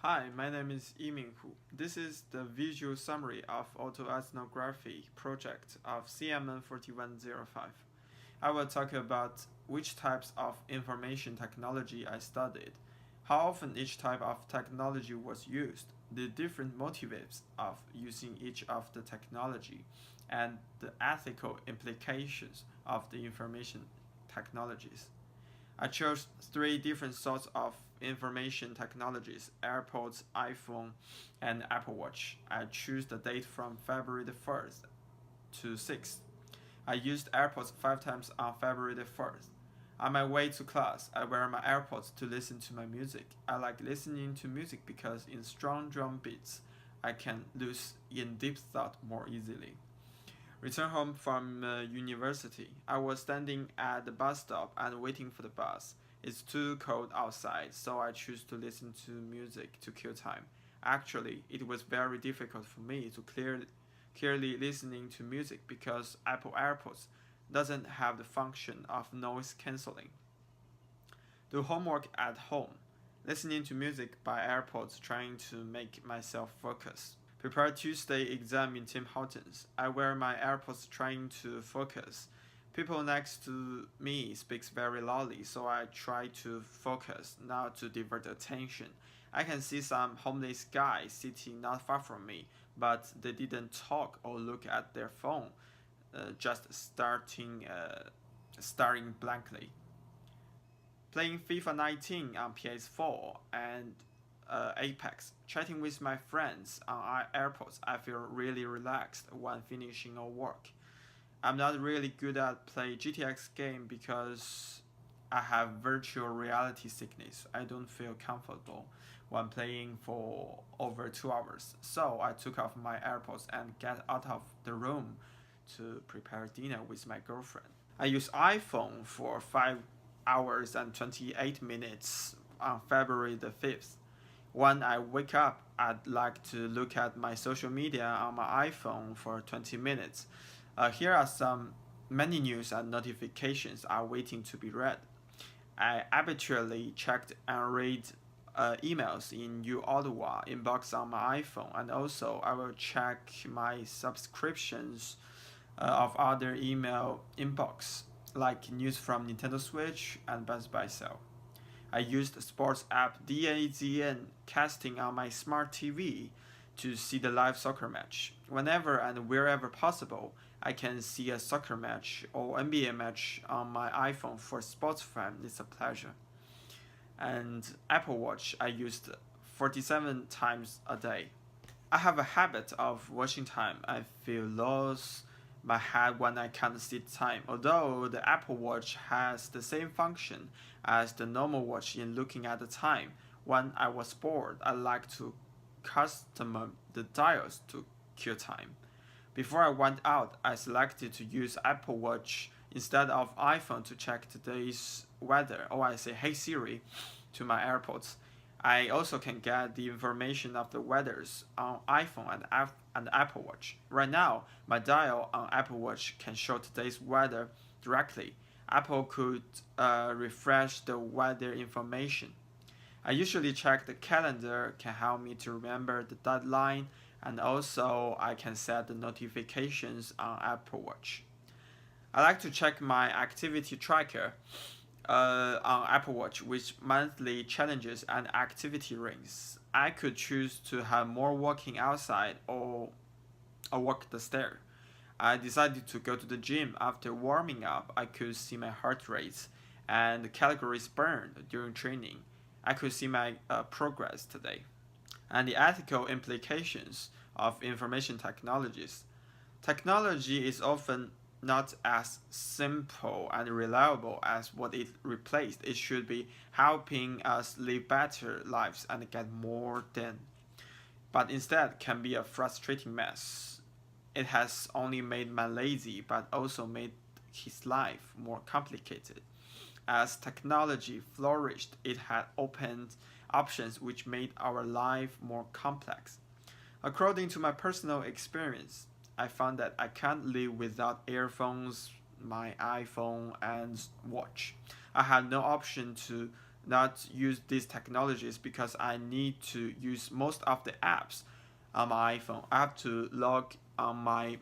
Hi, my name is Yiming Hu. This is the visual summary of autoethnography project of CMN 4105. I will talk about which types of information technology I studied, how often each type of technology was used, the different motives of using each of the technology, and the ethical implications of the information technologies. I chose three different sorts of information technologies: AirPods, iPhone, and Apple Watch. I choose the date from February the 1st to 6th. I used AirPods 5 times on February the 1st. On my way to class, I wear my AirPods to listen to my music. I like listening to music because in strong drum beats, I can lose in deep thought more easily. Return home from university. I was standing at the bus stop and waiting for the bus. It's too cold outside, so I choose to listen to music to kill time. Actually, it was very difficult for me to clearly listening to music because Apple AirPods doesn't have the function of noise cancelling. Do homework at home. Listening to music by AirPods trying to make myself focus. Prepare Tuesday exam in Tim Hortons. I wear my AirPods trying to focus. People next to me speaks very loudly, so I try to focus, not to divert attention. I can see some homeless guy sitting not far from me, but they didn't talk or look at their phone, just staring blankly. Playing FIFA 19 on PS4 and Apex, chatting with my friends on AirPods. I feel really relaxed when finishing our work. I'm not really good at play GTX game because I have virtual reality sickness. I don't feel comfortable when playing for over 2 hours. So I took off my AirPods and get out of the room to prepare dinner with my girlfriend. I use iPhone for 5 hours and 28 minutes on February the 5th. When I wake up, I'd like to look at my social media on my iPhone for 20 minutes. Here are some many news and notifications are waiting to be read. I arbitrarily checked and read emails in uOttawa inbox on my iPhone, and also I will check my subscriptions of other email inbox like news from Nintendo Switch and Best Buy sale. I used the sports app DAZN casting on my smart TV to see the live soccer match. Whenever and wherever possible, I can see a soccer match or NBA match on my iPhone. For sports fan, it's a pleasure. And Apple Watch I used 47 times a day. I have a habit of watching time. I feel lost my head when I can't see time. Although the Apple Watch has the same function as the normal watch in looking at the time, when I was bored, I like to custom the dials to kill time. Before I went out, I selected to use Apple Watch instead of iPhone to check today's weather, or I say "Hey Siri" to my AirPods. I also can get the information of the weathers on iPhone and Apple Watch. Right now, my dial on Apple Watch can show today's weather directly. Apple could refresh the weather information. I usually check the calendar, can help me to remember the deadline, and also I can set the notifications on Apple Watch. I like to check my activity tracker on Apple Watch with monthly challenges and activity rings. I could choose to have more walking outside or walk the stair. I decided to go to the gym after warming up. I could see my heart rate and calories burned during training. I could see my progress today. And the ethical implications of information technologies. Technology is often not as simple and reliable as what it replaced. It should be helping us live better lives and get more done, but instead can be a frustrating mess. It has only made man lazy, but also made his life more complicated. As technology flourished, it had opened options which made our life more complex. According to my personal experience, I found that I can't live without earphones, my iPhone, and watch. I had no option to not use these technologies because I need to use most of the apps on my iPhone. I have to log on my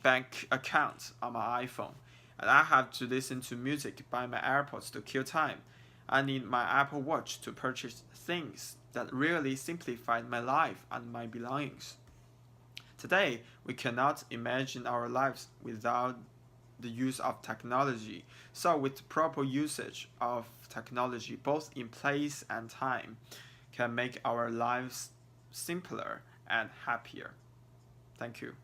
bank account on my iPhone, and I have to listen to music by my AirPods to kill time. I need my Apple Watch to purchase things that really simplify my life and my belongings. Today, we cannot imagine our lives without the use of technology. So, with proper usage of technology, both in place and time, can make our lives simpler and happier. Thank you.